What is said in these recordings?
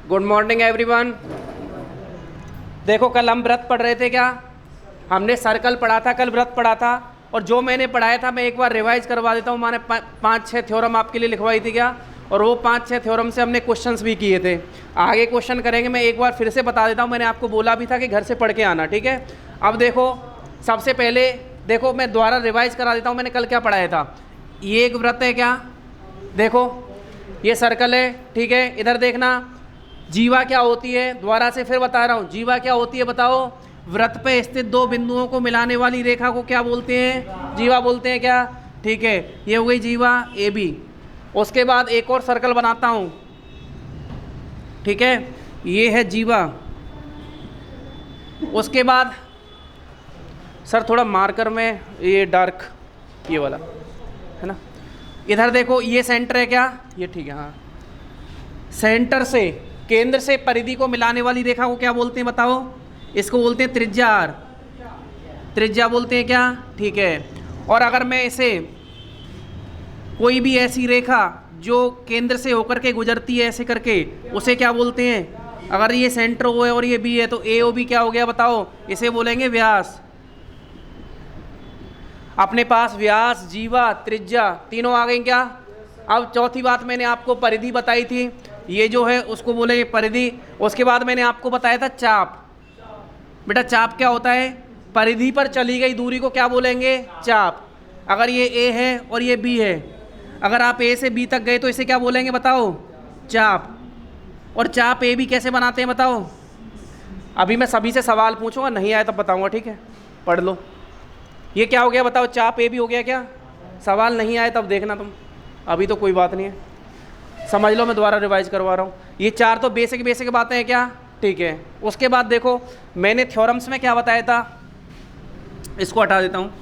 Good morning everyone. देखो कल हम व्रत पढ़ रहे थे क्या? हमने सर्कल पढ़ा था, कल व्रत पढ़ा था। और जो मैंने पढ़ाया था मैं एक बार रिवाइज करवा देता हूँ। मैंने 5-6 थ्योरम आपके लिए लिखवाई थी क्या? और वो 5-6 थ्योरम से हमने क्वेश्चंस भी किए थे। आगे क्वेश्चन करेंगे, मैं एक बार फिर से बता देता हूँ। मैंने आपको बोला भी था कि घर से पढ़ के आना, ठीक है। अब देखो, सबसे पहले देखो मैं दोबारा रिवाइज करा देता हूँ मैंने कल क्या पढ़ाया था। ये एक व्रत है क्या? देखो ये सर्कल है, ठीक है। इधर देखना, जीवा क्या होती है, दोबारा से फिर बता रहा हूँ। जीवा क्या होती है बताओ? वृत्त पे स्थित दो बिंदुओं को मिलाने वाली रेखा को क्या बोलते हैं? जीवा बोलते हैं क्या? ठीक है, ये हो गई जीवा ए बी। उसके बाद एक और सर्कल बनाता हूँ, ठीक है, ये है जीवा। उसके बाद सर थोड़ा मार्कर में ये डार्क ये वाला है ना। इधर देखो ये सेंटर है क्या? ये ठीक है, हाँ। सेंटर से, केंद्र से परिधि को मिलाने वाली रेखा को क्या बोलते हैं बताओ? इसको बोलते हैं त्रिज्या आर। त्रिज्या बोलते हैं क्या? ठीक है। और अगर मैं इसे कोई भी ऐसी रेखा जो केंद्र से होकर के गुजरती है ऐसे करके, उसे क्या बोलते हैं? अगर ये सेंटर ओ है और ये बी है तो ए ओ बी क्या हो गया बताओ? इसे बोलेंगे व्यास। अपने पास व्यास, जीवा, त्रिज्या तीनों आ गई क्या? अब चौथी बात मैंने आपको परिधि बताई थी, ये जो है उसको बोलेंगे परिधि। उसके बाद मैंने आपको बताया था चाप। बेटा चाप क्या होता है? परिधि पर चली गई दूरी को क्या बोलेंगे? चाप। अगर ये ए है और ये बी है, अगर आप ए से बी तक गए तो इसे क्या बोलेंगे बताओ? चाप। और चाप ए बी कैसे बनाते हैं बताओ? अभी मैं सभी से सवाल पूछूंगा, नहीं आया तब बताऊंगा, ठीक है। पढ़ लो। ये क्या हो गया बताओ? चाप ए बी हो गया क्या? सवाल नहीं आए तब देखना तुम, अभी तो कोई बात नहीं है, समझ लो। मैं दोबारा रिवाइज करवा रहा हूँ। ये चार तो बेसिक बातें हैं क्या? ठीक है। उसके बाद देखो मैंने थ्योरम्स में क्या बताया था, इसको हटा देता हूँ।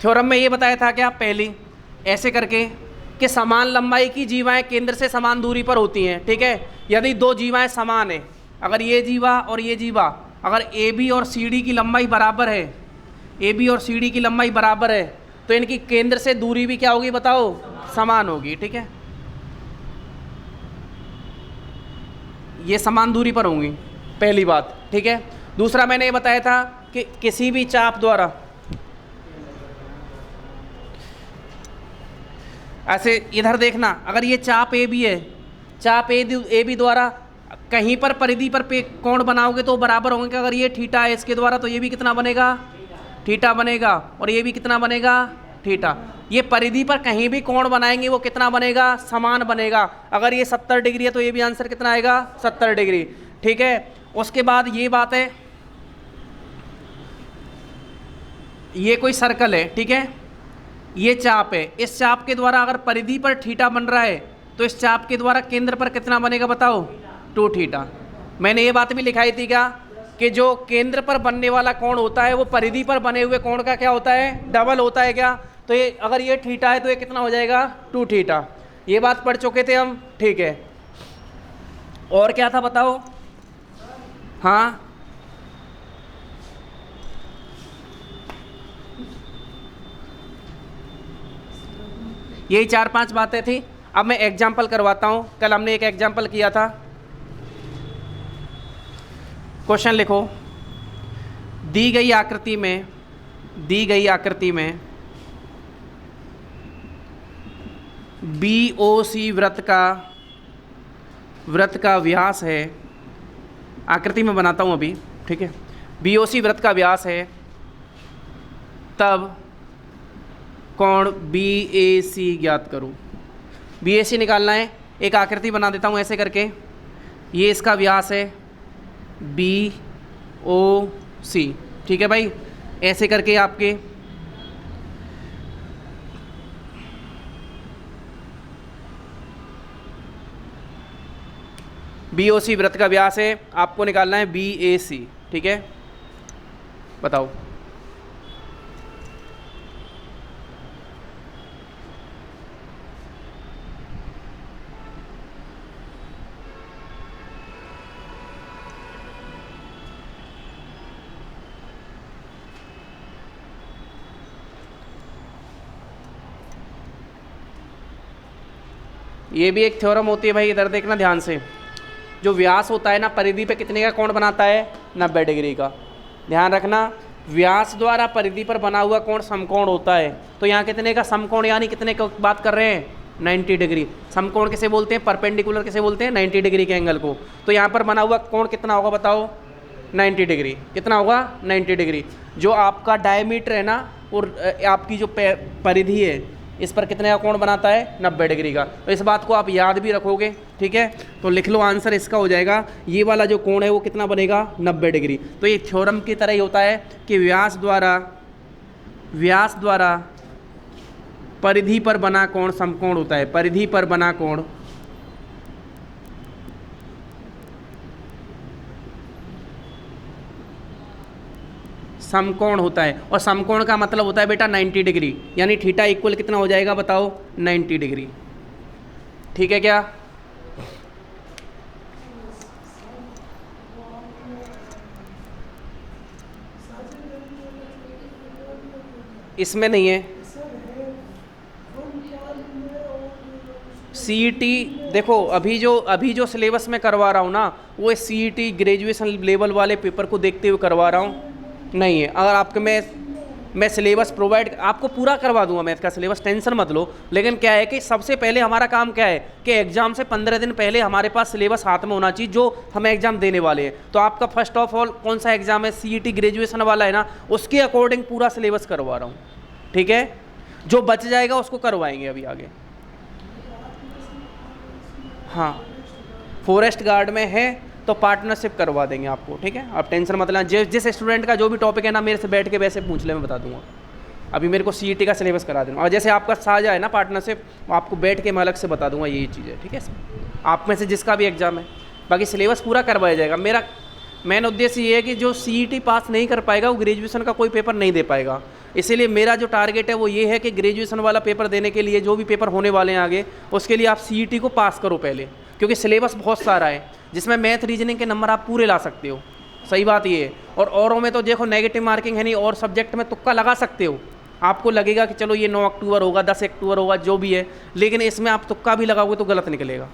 थ्योरम में ये बताया था क्या? पहली ऐसे करके कि समान लंबाई की जीवाएं केंद्र से समान दूरी पर होती हैं, ठीक है। यदि दो जीवाएं समान है, अगर ये जीवा और ये जीवा, अगर ए बी और सी डी की लंबाई बराबर है, ए बी और सी डी की लंबाई बराबर है, तो इनकी केंद्र से दूरी भी क्या होगी बताओ? समान होगी, ठीक है। ये समान दूरी पर होंगी, पहली बात, ठीक है। दूसरा मैंने ये बताया था कि किसी भी चाप द्वारा ऐसे, इधर देखना, अगर ये चाप ए बी है, चाप ए बी द्वारा कहीं पर परिधि पर कोण बनाओगे तो बराबर होंगे। अगर ये थीटा है इसके द्वारा तो ये भी कितना बनेगा? थीटा बनेगा। और ये भी कितना बनेगा? थीटा। ये परिधि पर कहीं भी कोण बनाएंगे वो कितना बनेगा? समान बनेगा। अगर ये 70 डिग्री है तो ये भी आंसर कितना आएगा? 70 डिग्री, ठीक है। उसके बाद ये बात है, ये कोई सर्कल है, ठीक है, ये चाप है। इस चाप के द्वारा अगर परिधि पर थीटा बन रहा है तो इस चाप के द्वारा केंद्र पर कितना बनेगा बताओ? 2 थीटा। मैंने ये बात भी लिखाई थी क्या कि जो केंद्र पर बनने वाला कोण होता है वो परिधि पर बने हुए कोण का क्या होता है? डबल होता है क्या? तो ये अगर ये थीटा है तो ये कितना हो जाएगा? 2 थीटा। ये बात पढ़ चुके थे हम, ठीक है। और क्या था बताओ? हाँ, यही 4-5 बातें थी। अब मैं एग्जाम्पल करवाता हूँ। कल हमने एक एग्जाम्पल किया था। क्वेश्चन लिखो, दी गई आकृति में बी ओ सी वृत्त का व्यास है। आकृति में बनाता हूँ अभी, ठीक है। बी ओ सी वृत्त का व्यास है, तब कोण बी ए सी ज्ञात करो। बी ए सी निकालना है। एक आकृति बना देता हूँ ऐसे करके, ये इसका व्यास है बी ओ सी, ठीक है भाई। ऐसे करके आपके बी ओ सी वृत्त का व्यास है, आपको निकालना है बी ए सी, ठीक है। बताओ। ये भी एक थ्योरम होती है भाई, इधर देखना ध्यान से। जो व्यास होता है ना परिधि पे कितने का कोण बनाता है, 90 डिग्री का। ध्यान रखना, व्यास द्वारा परिधि पर बना हुआ कोण समकोण होता है। तो यहाँ कितने का समकोण, यानी कितने का बात कर रहे हैं, 90 डिग्री। समकोण किसे बोलते हैं, परपेंडिकुलर किसे बोलते हैं, 90 डिग्री के एंगल को। तो यहाँ पर बना हुआ कोण कितना होगा बताओ, 90 डिग्री। कितना होगा, 90 डिग्री। जो आपका डायमीटर है ना, और आपकी जो परिधि है, इस पर कितने का कोण बनाता है, 90 डिग्री का। तो इस बात को आप याद भी रखोगे, ठीक है। तो लिख लो, आंसर इसका हो जाएगा, ये वाला जो कोण है वो कितना बनेगा, 90 डिग्री। तो ये थ्योरम की तरह ही होता है कि व्यास द्वारा परिधि पर बना कोण समकोण होता है। परिधि पर बना कोण समकोण होता है। और समकोण का मतलब होता है बेटा 90 डिग्री, यानी थीटा इक्वल कितना हो जाएगा बताओ, 90 डिग्री। ठीक है क्या? इसमें नहीं है। सीईटी देखो, अभी जो सिलेबस में करवा रहा हूँ ना, वो सीईटी ग्रेजुएशन लेवल वाले पेपर को देखते हुए करवा रहा हूँ, नहीं है। अगर आपके मैं सिलेबस प्रोवाइड आपको पूरा करवा दूंगा, मैथ का सिलेबस, टेंशन मत लो। लेकिन क्या है कि सबसे पहले हमारा काम क्या है कि एग्जाम से 15 दिन पहले हमारे पास सिलेबस हाथ में होना चाहिए, जो हम एग्जाम देने वाले हैं। तो आपका फर्स्ट ऑफ ऑल कौन सा एग्जाम है, सीईटी ग्रेजुएशन वाला है ना, उसके अकॉर्डिंग पूरा सिलेबस करवा रहा हूँ, ठीक है। जो बच जाएगा उसको करवाएंगे अभी आगे। हाँ, फॉरेस्ट गार्ड में है तो पार्टनरशिप करवा देंगे आपको, ठीक है। आप टेंशन मत लेना। जिस स्टूडेंट का जो भी टॉपिक है ना, मेरे से बैठ के वैसे पूछ ले, मैं बता दूंगा। अभी मेरे को सीईटी का सिलेबस करा देना, और जैसे आपका साझा है ना पार्टनरशिप, आपको बैठ के मैं अलग से बता दूंगा ये चीज़ है, ठीक है। आप में से जिसका भी एग्जाम है, बाकी सिलेबस पूरा करवाया जाएगा। मेरा मेन उद्देश्य ये है कि जो सीईटी पास नहीं कर पाएगा वो ग्रेजुएशन का कोई पेपर नहीं दे पाएगा। इसीलिए मेरा जो टारगेट है वो ये है कि ग्रेजुएशन वाला पेपर देने के लिए जो भी पेपर होने वाले हैं आगे, उसके लिए आप सीईटी को पास करो पहले, क्योंकि सिलेबस बहुत सारा है जिसमें मैथ रीजनिंग के नंबर आप पूरे ला सकते हो। सही बात ये है। और औरों में तो देखो नेगेटिव मार्किंग है नहीं, और सब्जेक्ट में तुक्का लगा सकते हो। आपको लगेगा कि चलो ये 9 अक्टूबर होगा, 10 अक्टूबर होगा, जो भी है, लेकिन इसमें आप तुक्का भी लगाओगे तो गलत निकलेगा।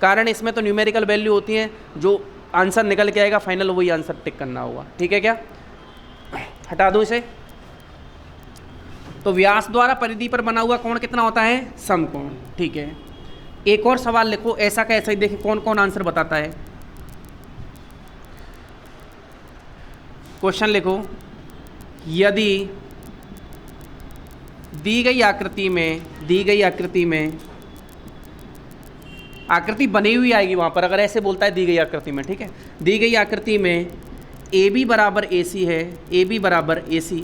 कारण इसमें तो न्यूमेरिकल वैल्यू होती है, जो आंसर निकल के आएगा फाइनल वही आंसर टिक करना होगा, ठीक है क्या? हटा दूँ इसे। तो व्यास द्वारा परिधि पर बना हुआ कोण कितना होता है, समकोण, ठीक है। एक और सवाल लिखो, ऐसा का ऐसा ही, देखिए कौन कौन आंसर बताता है। क्वेश्चन लिखो, यदि दी गई आकृति में आकृति बनी हुई आएगी वहां पर, अगर ऐसे बोलता है दी गई आकृति में, ठीक है। दी गई आकृति में AB बराबर AC है, AB बराबर AC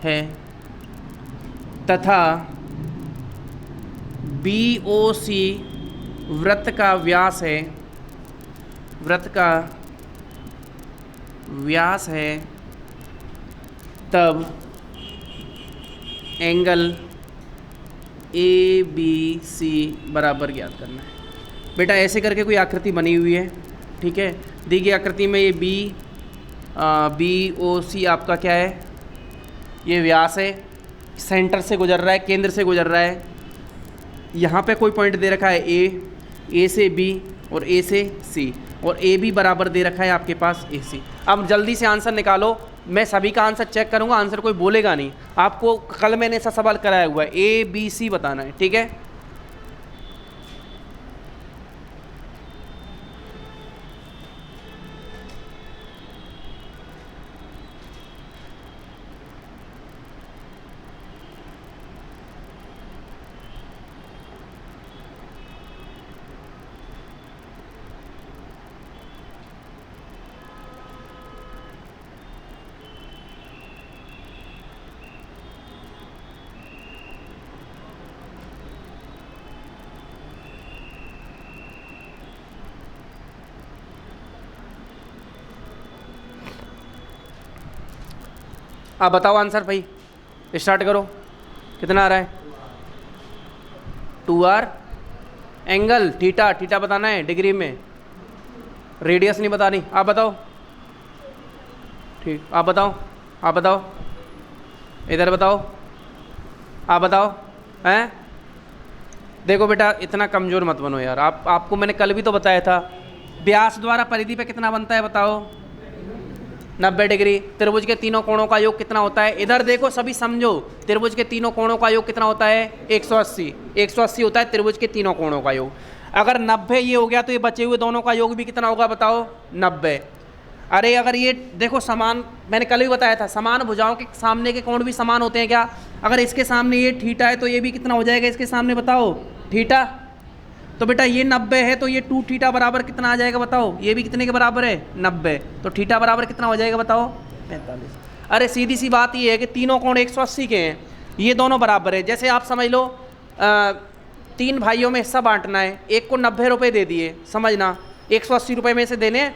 है, तथा BOC वृत्त का व्यास है, तब एंगल ABC बराबर ज्ञात करना है। बेटा ऐसे करके कोई आकृति बनी हुई है, ठीक है। दी गई आकृति में ये BOC आपका क्या है, ये व्यास है, सेंटर से गुजर रहा है, केंद्र से गुजर रहा है। यहाँ पे कोई पॉइंट दे रखा है A से B और A से C, और AB बराबर दे रखा है आपके पास AC। अब जल्दी से आंसर निकालो, मैं सभी का आंसर चेक करूँगा, आंसर कोई बोलेगा नहीं। आपको कल मैंने ऐसा सवाल कराया हुआ है, ABC बताना है, ठीक है। आप बताओ आंसर भाई, स्टार्ट करो। कितना आ रहा है, 2R एंगल थीटा बताना है डिग्री में, रेडियस नहीं बतानी। आप बताओ, ठीक, आप बताओ, इधर बताओ, आप बताओ, हैं देखो बेटा इतना कमज़ोर मत बनो यार, आपको मैंने कल भी तो बताया था, व्यास द्वारा परिधि पे कितना बनता है बताओ, 90 डिग्री। त्रिभुज के तीनों कोणों का योग कितना होता है, इधर देखो सभी समझो, त्रिभुज के तीनों कोणों का योग कितना होता है, 180। 180 होता है त्रिभुज के तीनों कोणों का योग। अगर 90 ये हो गया तो ये बचे हुए दोनों का योग भी कितना होगा बताओ, 90। अरे अगर ये देखो समान, मैंने कल भी बताया था, समान भुजाओं के सामने के कोण भी समान होते हैं क्या। अगर इसके सामने ये थीटा है तो ये भी कितना हो जाएगा इसके सामने बताओ, थीटा। तो बेटा ये 90 है तो ये 2 थीटा बराबर कितना आ जाएगा बताओ, ये भी कितने के बराबर है, 90। तो थीटा बराबर कितना हो जाएगा बताओ, 45। अरे सीधी सी बात ये है कि तीनों कोण 180 के हैं, ये दोनों बराबर है। जैसे आप समझ लो 3 भाइयों में हिस्सा बांटना है, एक को 90 रुपये दे दिए, समझना 180 रुपये में से देने,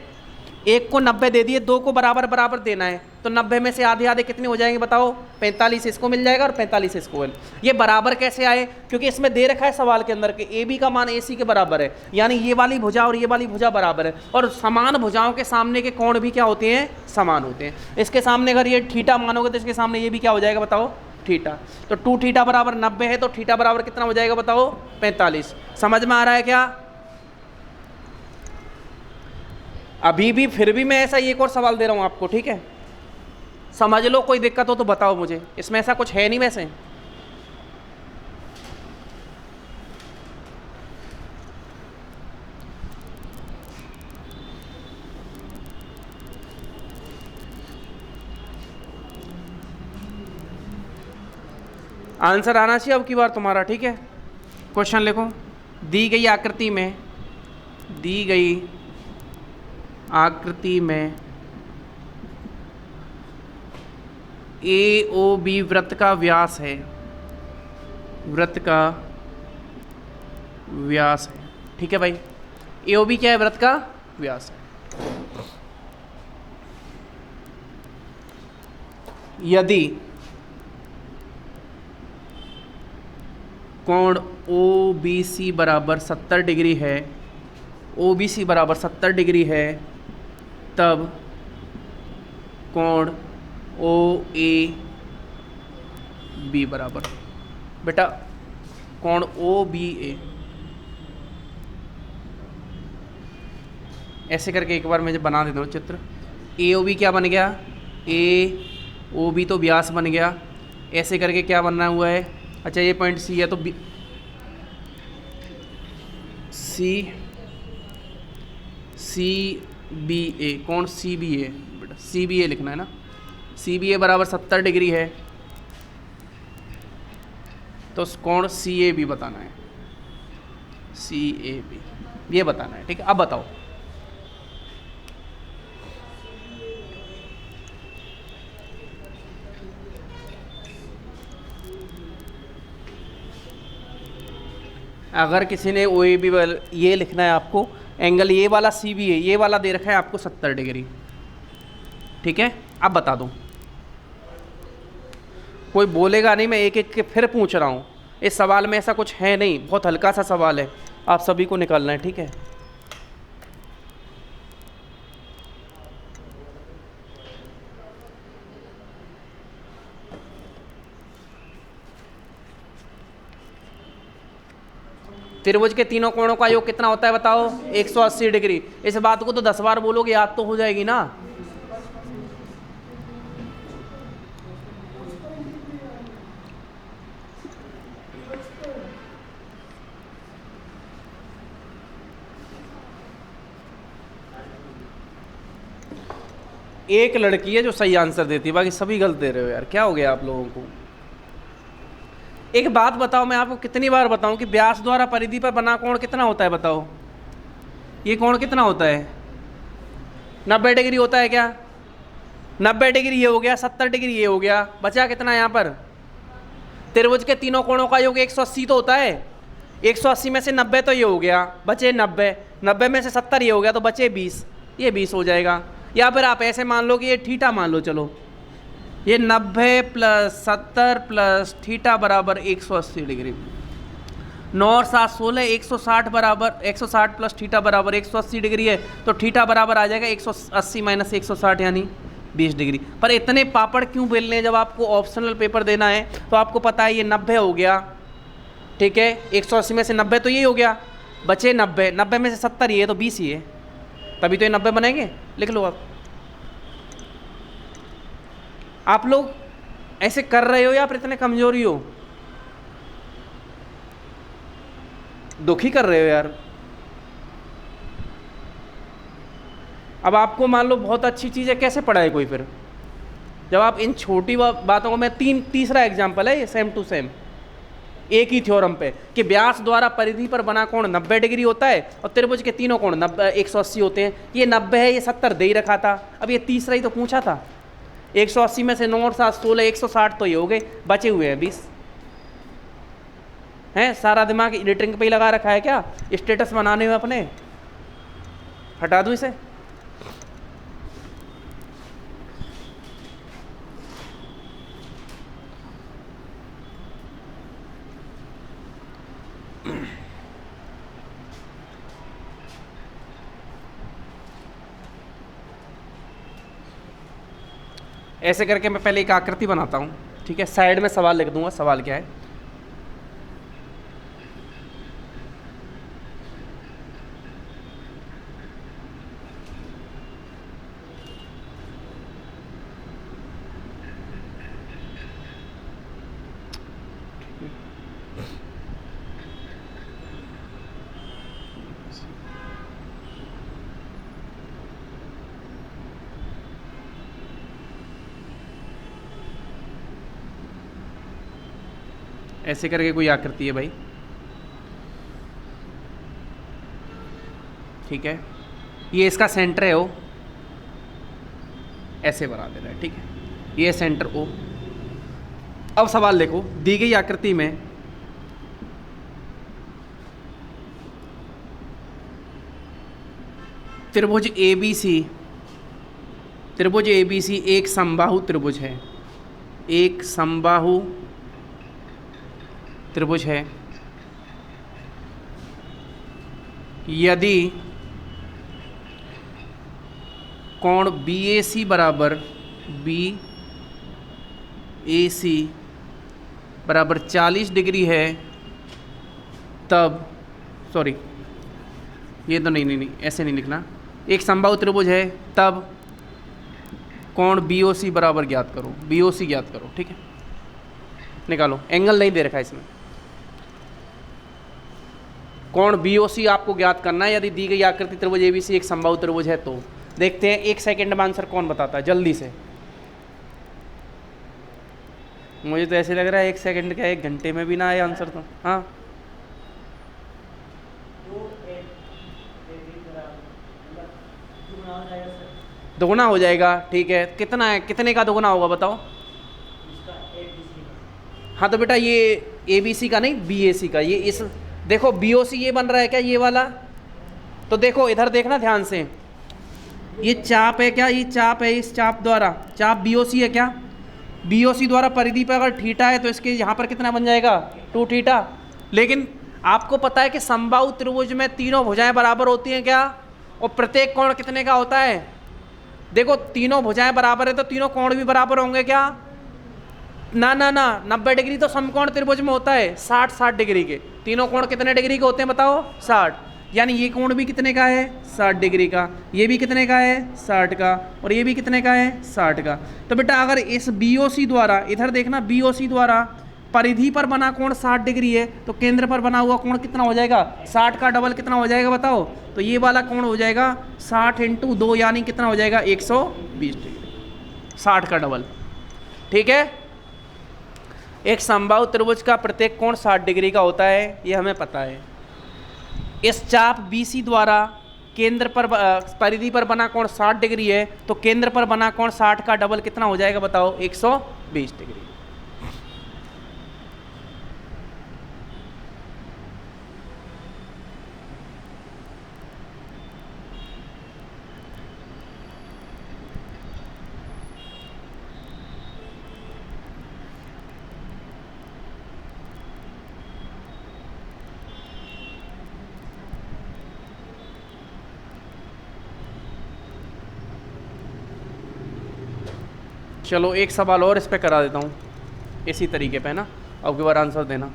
एक को 90 दे दिए, 2 को बराबर बराबर देना है, तो 90 में से आधे आधे कितने हो जाएंगे बताओ, 45 इसको मिल जाएगा और 45 इसको। ये बराबर कैसे आए, क्योंकि इसमें दे रखा है सवाल के अंदर कि ए बी का मान ए सी के बराबर है, यानी ये वाली भुजा और ये वाली भुजा बराबर है, और समान भुजाओं के सामने के कोण भी क्या होते हैं, समान होते हैं। इसके सामने अगर ये थीटा मानोगे तो इसके सामने ये भी क्या हो जाएगा बताओ, थीटा। तो 2 थीटा बराबर 90 है, तो थीटा बराबर कितना हो जाएगा बताओ, 45। समझ में आ रहा है क्या। अभी भी फिर भी मैं ऐसा एक और सवाल दे रहा हूं आपको, ठीक है, समझ लो, कोई दिक्कत हो तो बताओ मुझे, इसमें ऐसा कुछ है नहीं वैसे। आंसर आना चाहिए अब की बार तुम्हारा, ठीक है। क्वेश्चन लिखो, दी गई आकृति में, दी गई आकृति में ए ओ बी वृत्त का व्यास है, वृत्त का व्यास है, ठीक है भाई। ए ओ बी क्या है, वृत्त का व्यास है। यदि कोण ओ बी सी बराबर 70 डिग्री है, ओ बी सी बराबर 70 डिग्री है, तब कोण ओ ए बी बराबर, बेटा कोण ओ बी ए, ऐसे करके एक बार मुझे बना देता हूँ चित्र। ए ओ बी क्या बन गया, ए ओ बी तो व्यास बन गया, ऐसे करके क्या बनना हुआ है, अच्छा ये पॉइंट सी है तो बी, सी बी ए, कौन सी बी ए, बेटा सी बी ए लिखना है ना, सी बी ए बराबर 70 डिग्री है, तो कौन सी ए बी बताना है, सी ए बी ये बताना है, ठीक है। अब बताओ, अगर किसी ने ओ ए बी ये लिखना है आपको, एंगल ये वाला सी बी है, ये वाला दे रखा है आपको 70 डिग्री, ठीक है। अब बता दूं, कोई बोलेगा नहीं, मैं एक एक के फिर पूछ रहा हूँ, इस सवाल में ऐसा कुछ है नहीं, बहुत हल्का सा सवाल है, आप सभी को निकालना है, ठीक है। त्रिभुज के तीनों कोणों का योग कितना होता है बताओ, 180 डिग्री। इस बात को तो 10 बार बोलोगे याद तो हो जाएगी ना। एक लड़की है जो सही आंसर देती है, बाकी सभी गलत दे रहे हो यार, क्या हो गया आप लोगों को। एक बात बताओ, मैं आपको कितनी बार बताऊं कि व्यास द्वारा परिधि पर बना कोण कितना होता है बताओ, ये कोण कितना होता है, 90 डिग्री होता है क्या, 90 डिग्री ये हो गया, 70 डिग्री ये हो गया, बचा कितना यहाँ पर, त्रिभुज के तीनों कोणों का योग 180 तो होता है, 180 में से 90 तो ये हो गया, बचे 90, 90 में से 70 ये हो गया, तो बचे 20, ये 20 हो जाएगा। या फिर आप ऐसे मान लो कि ये थीटा मान लो, चलो ये 90 प्लस 70 प्लस थीटा बराबर 180 डिग्री, 9 और 7 16, 160 बराबर 160 प्लस थीटा बराबर 180 डिग्री है, तो थीटा बराबर आ जाएगा 180 माइनस 160 यानी 20 डिग्री। पर इतने पापड़ क्यों बेलने, जब आपको ऑप्शनल पेपर देना है तो आपको पता है ये 90 हो गया, ठीक है, 180 में से 90 तो यही हो गया, बचे 90, 90 में से 70 ये तो 20 ही है, तभी तो ये 90 बनेंगे। लिख लो आप लोग ऐसे कर रहे हो या फिर इतने कमजोरी हो? दुखी कर रहे हो यार। अब आपको मान लो बहुत अच्छी चीज़ है, कैसे पढ़ाए कोई फिर, जब आप इन छोटी बातों को, मैं तीसरा एग्जाम्पल है ये सेम टू सेम एक ही थ्योरम पे कि व्यास द्वारा परिधि पर बना कोण 90 डिग्री होता है और त्रिभुज के तीनों कोण 180 होते हैं। ये 90 है, ये 70 दे ही रखा था। अब ये तीसरा ही तो पूछा था, 180 में से 9 और 7 16, 160 तो ये हो गए, बचे हुए हैं 20 हैं। सारा दिमाग एडिटिंग पे ही लगा रखा है क्या, स्टेटस बनाने में अपने? हटा दूं इसे? ऐसे करके मैं पहले एक आकृति बनाता हूँ, ठीक है, साइड में सवाल लिख दूंगा। सवाल क्या है? ऐसे करके कोई आकृति है भाई, ठीक है, ये इसका सेंटर है ओ, ऐसे बना देना है, ठीक है, ये सेंटर ओ। अब सवाल देखो, दी गई आकृति में त्रिभुज ABC, त्रिभुज ABC एक समबाहु त्रिभुज है, एक समबाहु त्रिभुज है। यदि कोण BAC बराबर BAC बराबर 40 डिग्री है, तब सॉरी ये तो नहीं, ऐसे नहीं लिखना। एक समबाहु त्रिभुज है तब कोण BOC बराबर ज्ञात करो, BOC ज्ञात करो, ठीक है, निकालो। एंगल नहीं दे रखा है इसमें, कोण BOC आपको ज्ञात करना है यदि दी गई आकृति त्रिभुज ABC एक समबाहु त्रिभुज है तो। देखते हैं 1 सेकंड में आंसर कौन बताता है जल्दी से। मुझे तो ऐसे लग रहा है 1 सेकंड का 1 घंटे में भी ना आए आंसर तो। हाँ, दोगुना हो जाएगा, ठीक है। कितना है, कितने का दोगुना होगा बताओ? हाँ तो बेटा ये ABC का नहीं, BAC का। ये इस देखो BOC ये बन रहा है क्या, ये वाला? तो देखो इधर देखना ध्यान से, ये चाप है क्या, ये चाप है, इस चाप द्वारा, चाप BOC है क्या? BOC द्वारा परिधि पर अगर थीटा है तो इसके यहाँ पर कितना बन जाएगा, 2 थीटा। लेकिन आपको पता है कि समबाहु त्रिभुज में तीनों भुजाएं बराबर होती हैं क्या, और प्रत्येक कोण कितने का होता है? देखो तीनों भुजाएं बराबर है तो तीनों कोण भी बराबर होंगे क्या? ना ना ना, 90 डिग्री तो समकोण त्रिभुज में होता है, 60 डिग्री के। तीनों कोण कितने डिग्री के होते हैं बताओ? 60। यानी ये कोण भी कितने का है, 60 डिग्री का, ये भी कितने का है, 60 का, और ये भी कितने का है, 60 का। तो बेटा अगर इस BOC द्वारा, इधर देखना, BOC द्वारा परिधि पर बना कोण 60 डिग्री है तो केंद्र पर बना हुआ कोण कितना हो जाएगा? 60 का डबल कितना हो जाएगा बताओ? तो ये वाला कोण हो जाएगा 60 × 2, यानी कितना हो जाएगा, 120 डिग्री, 60 का डबल, ठीक है। एक समबाहु त्रिभुज का प्रत्येक कोण 60 डिग्री का होता है, ये हमें पता है। इस चाप BC द्वारा केंद्र पर परिधि पर बना कोण 60 डिग्री है तो केंद्र पर बना कोण 60 का डबल कितना हो जाएगा बताओ? 120 डिग्री। चलो एक सवाल और इस पे करा देता हूँ इसी तरीके पे ना, अब की बार आंसर देना।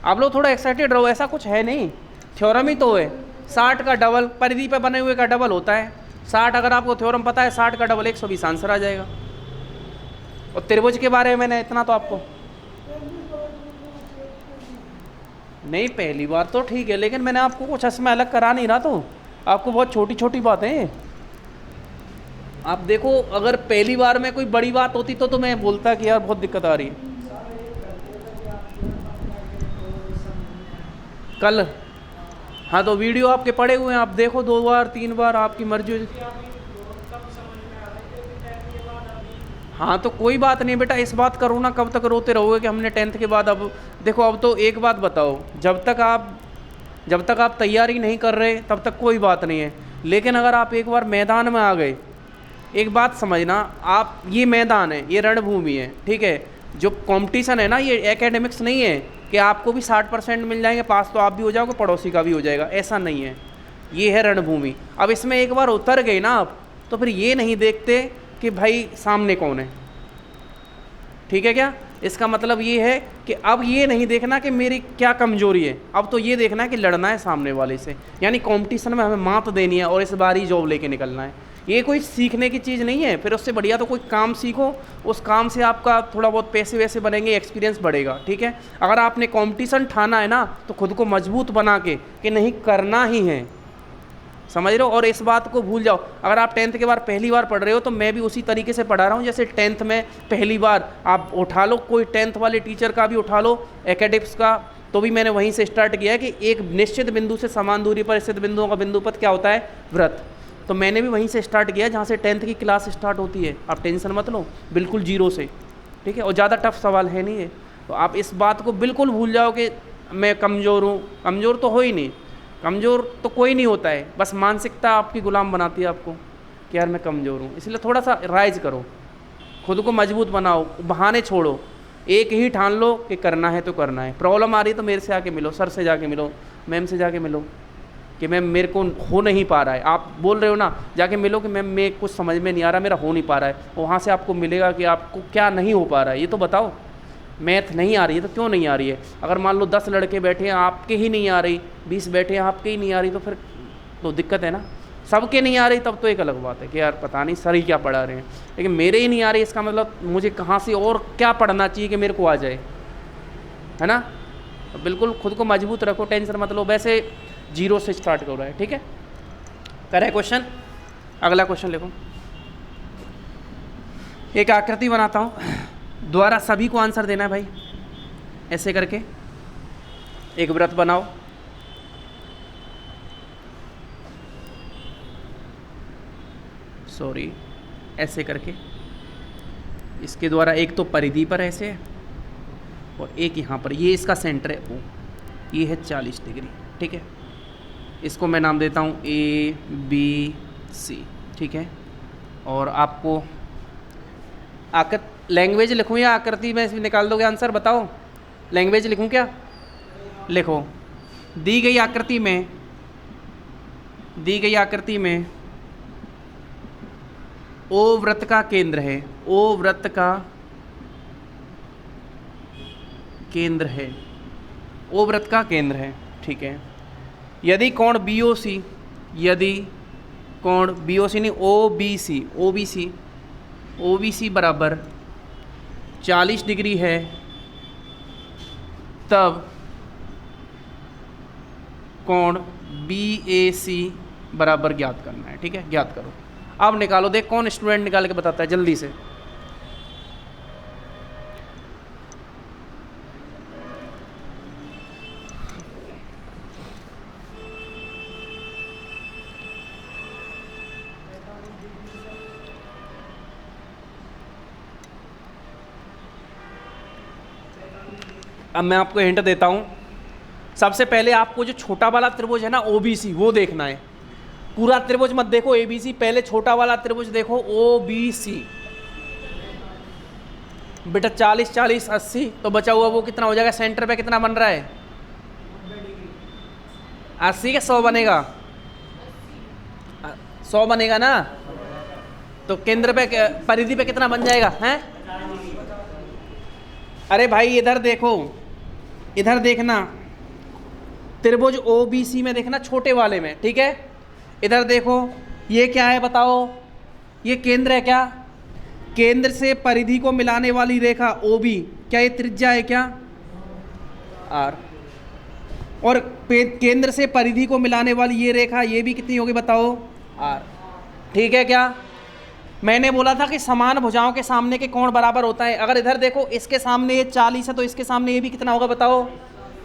आप लोग थोड़ा एक्साइटेड रहो, ऐसा कुछ है नहीं, थ्योरम ही तो है। 60 का डबल परिधि पे बने हुए का डबल होता है 60। अगर आपको थ्योरम पता है 60 का डबल 120 आंसर आ जाएगा। और त्रिभुज के बारे में मैंने इतना तो आपको नहीं, पहली बार तो ठीक है, लेकिन मैंने आपको कुछ इसमें अलग करा नहीं रहा, तो आपको बहुत छोटी छोटी बातें आप देखो। अगर पहली बार में कोई बड़ी बात होती तो मैं बोलता कि यार बहुत दिक्कत आ रही है। कल हाँ, तो वीडियो आपके पड़े हुए हैं, आप देखो 2 बार 3 बार, आपकी मर्जी। हाँ तो कोई बात नहीं बेटा, इस बात करो ना, कब तक रोते रहोगे कि हमने 10th के बाद। अब देखो, अब तो एक बात बताओ, जब तक आप तैयारी नहीं कर रहे तब तक कोई बात नहीं है, लेकिन अगर आप एक बार मैदान में आ गए, एक बात समझना आप, ये मैदान है, ये रणभूमि है, ठीक है। जो कंपटीशन है ना, ये एकेडमिक्स नहीं है कि आपको भी 60% मिल जाएंगे, पास तो आप भी हो जाओगे, पड़ोसी का भी हो जाएगा, ऐसा नहीं है। ये है रणभूमि। अब इसमें एक बार उतर गए ना आप, तो फिर ये नहीं देखते कि भाई सामने कौन है, ठीक है क्या। इसका मतलब ये है कि अब ये नहीं देखना कि मेरी क्या कमजोरी है, अब तो ये देखना है कि लड़ना है सामने वाले से, यानी कंपटीशन में हमें मात देनी है और इस बार ही जॉब लेके निकलना है। ये कोई सीखने की चीज़ नहीं है। फिर उससे बढ़िया तो कोई काम सीखो, उस काम से आपका थोड़ा बहुत पैसे वैसे बनेंगे, एक्सपीरियंस बढ़ेगा, ठीक है। अगर आपने कंपटीशन ठाना है ना, तो खुद को मजबूत बना के कि नहीं करना ही है, समझ रहे हो। और इस बात को भूल जाओ, अगर आप 10th के बाद पहली बार पढ़ रहे हो तो मैं भी उसी तरीके से पढ़ा रहा हूँ जैसे 10th में पहली बार आप उठा लो, कोई 10th वाले टीचर का भी उठा लो, एकेडमिक्स का, तो भी मैंने वहीं से स्टार्ट किया है कि एक निश्चित बिंदु से समान दूरी पर स्थित बिंदुओं का बिंदुपथ क्या होता है, वृत्त। तो मैंने भी वहीं से स्टार्ट किया जहाँ से 10th की क्लास स्टार्ट होती है। आप टेंशन मत लो, बिल्कुल जीरो से, ठीक है। और ज़्यादा टफ सवाल है नहीं है, तो आप इस बात को बिल्कुल भूल जाओ कि मैं कमज़ोर हूँ। कमज़ोर तो हो ही नहीं, कमज़ोर तो कोई नहीं होता है, बस मानसिकता आपकी गुलाम बनाती है आपको कि यार मैं कमज़ोर हूँ। इसलिए थोड़ा सा राइज करो, खुद को मजबूत बनाओ, बहाने छोड़ो, एक ही ठान लो कि करना है तो करना है। प्रॉब्लम आ रही है तो मेरे से आके मिलो, सर से जाके मिलो, मैम से जाके मिलो कि मैम मेरे को हो नहीं पा रहा है। आप बोल रहे हो ना, जाके मिलो कि मैम मैं कुछ समझ में नहीं आ रहा, मेरा हो नहीं पा रहा है। वहाँ से आपको मिलेगा कि आपको क्या नहीं हो पा रहा है, ये तो बताओ। मैथ नहीं आ रही है तो क्यों नहीं आ रही है। अगर मान लो 10 लड़के बैठे हैं, आपके ही नहीं आ रही, 20 बैठे हैं, आपके ही नहीं आ रही, तो फिर तो दिक्कत है ना। सबके नहीं आ रही तब तो एक अलग बात है कि यार पता नहीं सर ही क्या पढ़ा रहे हैं, लेकिन मेरे ही नहीं आ रही, इसका मतलब मुझे कहाँ से और क्या पढ़ना चाहिए कि मेरे को आ जाए, है ना। तो बिल्कुल खुद को मजबूत रखो, टेंशन मत लो, वैसे जीरो से स्टार्ट कर रहा है, ठीक है। करें क्वेश्चन, अगला क्वेश्चन लिखो। एक आकृति बनाता हूँ, द्वारा सभी को आंसर देना है भाई, ऐसे करके एक वृत्त बनाओ। सॉरी, ऐसे करके इसके द्वारा एक तो परिधि पर ऐसे और एक यहाँ पर, ये इसका सेंटर है ओ, ये है 40 डिग्री, ठीक है। इसको मैं नाम देता हूँ ABC, ठीक है। और आपको लैंग्वेज लिखूँ या आकृति में इसमें निकाल दोगे आंसर, बताओ। लैंग्वेज लिखूँ क्या, लिखो। दी गई आकृति में ओ वृत्त का केंद्र है, ओ वृत्त का केंद्र है, ओ वृत्त का केंद्र है, ठीक है। यदि कोण BOC नहीं OBC बराबर 40 डिग्री है, तब कोण BAC बराबर ज्ञात करना है, ठीक है। ज्ञात करो, अब निकालो। देख कौन स्टूडेंट निकाल के बताता है जल्दी से। अब मैं आपको हिंट देता हूं। सबसे पहले आपको जो छोटा वाला त्रिभुज है ना OBC, वो देखना है। पूरा त्रिभुज मत देखो ABC, पहले छोटा वाला त्रिभुज देखो OBC। बेटा 40 40 80, तो बचा हुआ वो कितना हो जाएगा, सेंटर पे कितना बन रहा है 80 के 100 बनेगा, 100 बनेगा ना। तो केंद्र पे परिधि पे कितना बन जाएगा हैं। अरे भाई इधर देखो, इधर देखना त्रिभुज ओ बी सी में देखना छोटे वाले में, ठीक है। इधर देखो ये क्या है बताओ, ये केंद्र है क्या, केंद्र से परिधि को मिलाने वाली रेखा ओ बी, क्या ये त्रिज्या है क्या, आर। और केंद्र से परिधि को मिलाने वाली ये रेखा ये भी कितनी होगी बताओ, आर। ठीक है क्या, मैंने बोला था कि समान भुजाओं के सामने के कोण बराबर होता है। अगर इधर देखो इसके सामने ये 40 है तो इसके सामने ये भी कितना होगा बताओ,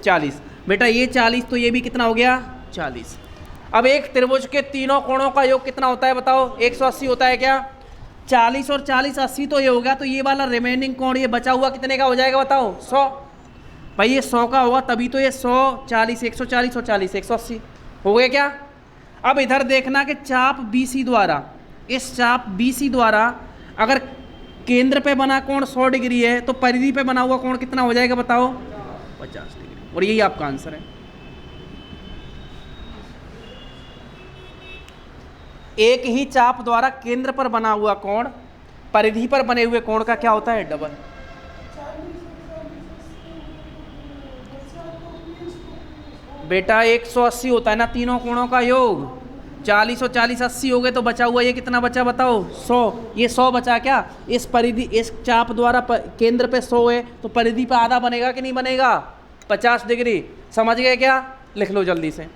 40। बेटा ये 40 तो ये भी कितना हो गया, 40। अब एक त्रिभुज के तीनों कोणों का योग कितना होता है बताओ, 180 होता है क्या। 40 और 40 80 तो ये हो गया, तो ये वाला रिमेनिंग कोण ये बचा हुआ कितने का हो जाएगा बताओ, 100। भाई ये 100 का होगा तभी तो ये 100 40 140 और 40 180 हो गया क्या। अब इधर देखना कि चाप BC द्वारा, इस चाप BC द्वारा अगर केंद्र पे बना कोण 100 डिग्री है तो परिधि पे बना हुआ कोण कितना हो जाएगा बताओ, 50 डिग्री। और यही आपका आंसर है। एक ही चाप द्वारा केंद्र पर बना हुआ कोण परिधि पर बने हुए कोण का क्या होता है, डबल। बेटा 180 होता है ना तीनों कोणों का योग, 40 और 40 80 हो गए तो बचा हुआ ये कितना बचा बताओ, 100। ये 100 बचा क्या, इस परिधि इस चाप द्वारा केंद्र पे 100 है तो परिधि पे आधा बनेगा कि नहीं बनेगा, 50 डिग्री। समझ गए क्या, लिख लो जल्दी से।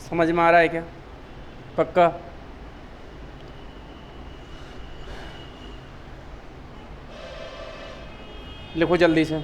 समझ में आ रहा है क्या, पक्का। लिखो जल्दी से।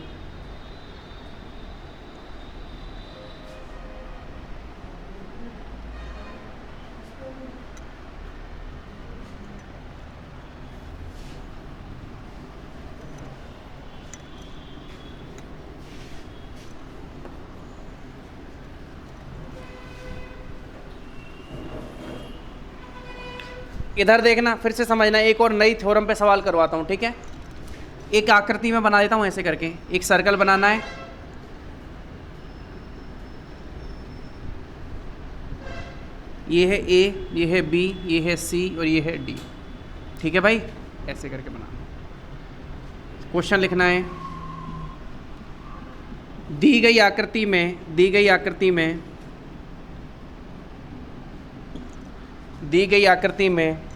इधर देखना, फिर से समझना, एक और नई थ्योरम पे सवाल करवाता हूँ, ठीक है। एक आकृति में बना देता हूँ ऐसे करके, एक सर्कल बनाना है। ये है A, ये है B, ये है C और ये है D, ठीक है भाई। ऐसे करके बनाना। क्वेश्चन लिखना है, दी गई आकृति में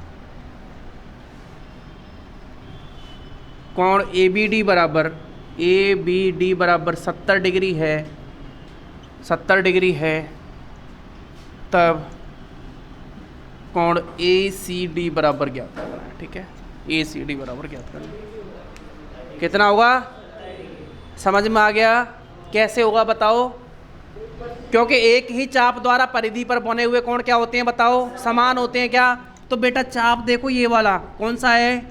कोण ABD बराबर 70 डिग्री है, 70 डिग्री है, तब कोण ACD बराबर ज्ञात करना है, ठीक है। ACD बराबर ज्ञात करना है, कितना होगा, समझ में आ गया कैसे होगा बताओ। क्योंकि एक ही चाप द्वारा परिधि पर बने हुए कोण क्या होते हैं बताओ, समान होते हैं क्या। तो बेटा चाप देखो ये वाला कौन सा है,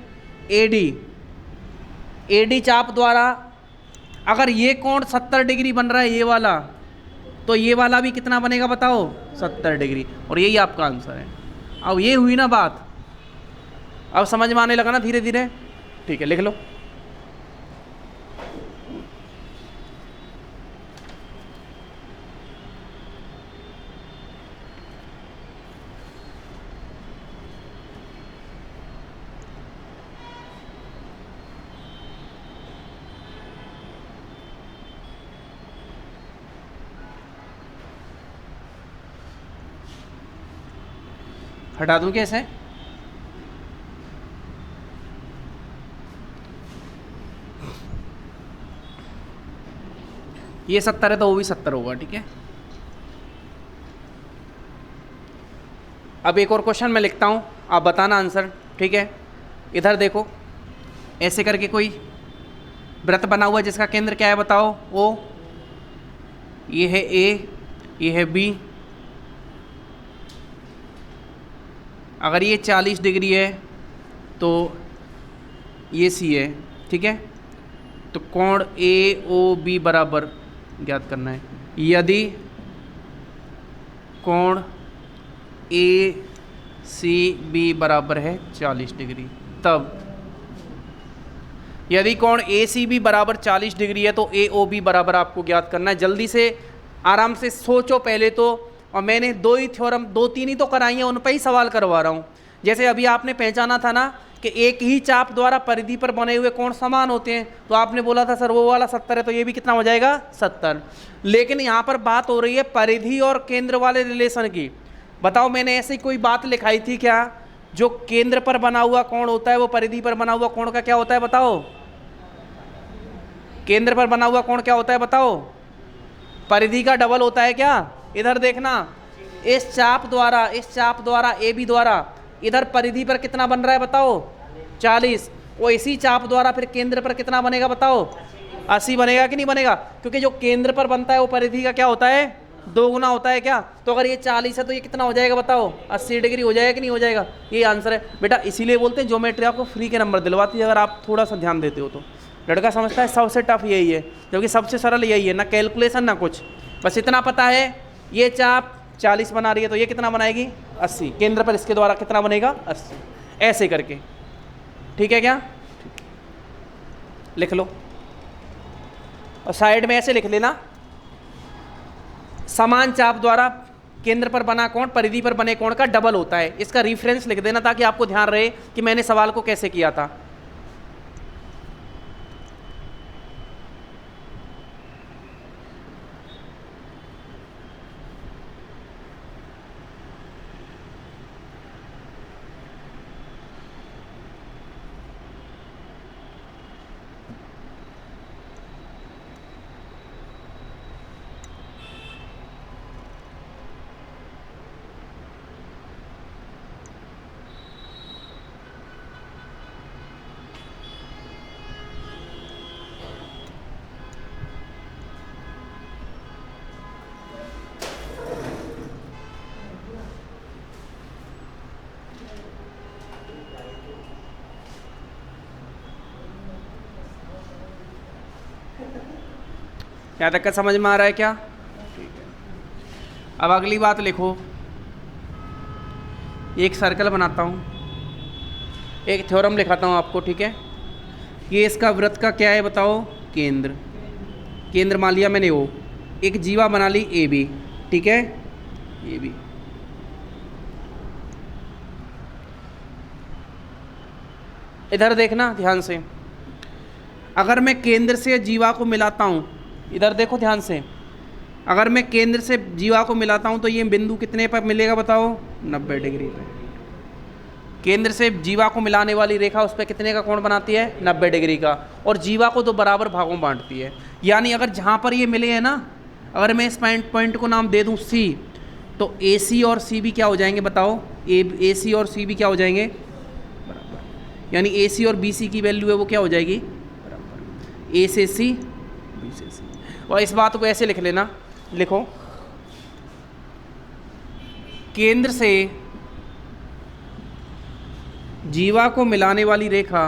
AD चाप द्वारा अगर ये कोण 70 डिग्री बन रहा है ये वाला, तो ये वाला भी कितना बनेगा बताओ, 70 डिग्री। और यही आपका आंसर है। अब ये हुई ना बात, अब समझ में आने लगा ना धीरे धीरे, ठीक है, लिख लो। हटा दूं कैसे, ये 70 है तो वो भी 70 होगा, ठीक है। अब एक और क्वेश्चन मैं लिखता हूं, आप बताना आंसर, ठीक है। इधर देखो ऐसे करके कोई वृत्त बना हुआ है जिसका केंद्र क्या है बताओ, O। ये है A, ये है B। अगर ये 40 डिग्री है तो ये C है, ठीक है। तो कोण AOB बराबर ज्ञात करना है। यदि कोण ए सी बी बराबर है 40 डिग्री, तब यदि कोण ए सी बी बराबर 40 डिग्री है तो ए ओ बी बराबर आपको ज्ञात करना है। जल्दी से आराम से सोचो पहले तो, और मैंने दो ही थ्योरम, दो तीन ही तो कराई हैं, उन पर ही सवाल करवा रहा हूँ। जैसे अभी आपने पहचाना था ना कि एक ही चाप द्वारा परिधि पर बने हुए कोण समान होते हैं, तो आपने बोला था सर वो वाला 70 है, तो ये भी कितना हो जाएगा 70। लेकिन यहाँ पर बात हो रही है परिधि और केंद्र वाले रिलेशन की। बताओ मैंने ऐसी कोई बात लिखाई थी क्या? जो केंद्र पर बना हुआ कोण होता है वो परिधि पर बना हुआ कोण का क्या होता है बताओ? केंद्र पर बना हुआ कोण क्या होता है बताओ? परिधि का डबल होता है क्या? इधर देखना, इस चाप द्वारा ए बी द्वारा इधर परिधि पर कितना बन रहा है बताओ? 40। वो इसी चाप द्वारा फिर केंद्र पर कितना बनेगा बताओ? 80 बनेगा कि नहीं बनेगा? क्योंकि जो केंद्र पर बनता है वो परिधि का क्या होता है? 2 गुना होता है क्या? तो अगर ये 40 है तो ये कितना हो जाएगा बताओ? 80 डिग्री हो जाएगा कि नहीं हो जाएगा? ये आंसर है बेटा। इसीलिए बोलते हैं ज्योमेट्री आपको फ्री के नंबर दिलवाती है, अगर आप थोड़ा सा ध्यान देते हो तो। लड़का समझता है सबसे टफ यही है, जबकि सबसे सरल यही है, ना कैलकुलेशन ना कुछ, बस इतना पता है ये चाप 40 बना रही है तो ये कितना बनाएगी? 80। केंद्र पर इसके द्वारा कितना बनेगा? 80। ऐसे करके, ठीक है क्या? लिख लो और साइड में ऐसे लिख लेना, समान चाप द्वारा केंद्र पर बना कोण परिधि पर बने कोण का डबल होता है। इसका रेफरेंस लिख देना ताकि आपको ध्यान रहे कि मैंने सवाल को कैसे किया था। यहाँ तक का समझ में आ रहा है क्या? ठीक है। अब अगली बात लिखो, एक सर्कल बनाता हूँ, एक थ्योरम लिखाता हूँ आपको, ठीक है? ये इसका वृत्त का क्या है बताओ? केंद्र। केंद्र मान लिया मैंने ओ, एक जीवा बना ली ए बी, ठीक है? A B. इधर देखना ध्यान से, अगर मैं केंद्र से जीवा को मिलाता हूँ, इधर देखो ध्यान से, अगर मैं केंद्र से जीवा को मिलाता हूँ तो ये बिंदु कितने पर मिलेगा बताओ? 90 डिग्री पे। केंद्र से जीवा को मिलाने वाली रेखा उस पर कितने का कोण बनाती है? 90 डिग्री का, और जीवा को 2 बराबर भागों में बांटती है। यानी अगर जहाँ पर ये मिले हैं ना, अगर मैं इस पॉइंट को नाम दे दूँ सी, तो ए सी और सी भी क्या हो जाएंगे बताओ? ए सी और सी भी क्या हो जाएंगे? बराबर। यानी ए सी और बी सी की वैल्यू है वो क्या हो जाएगी? बराबर। ए से सी, बी से सी। और इस बात को ऐसे लिख लेना, लिखो, केंद्र से जीवा को मिलाने वाली रेखा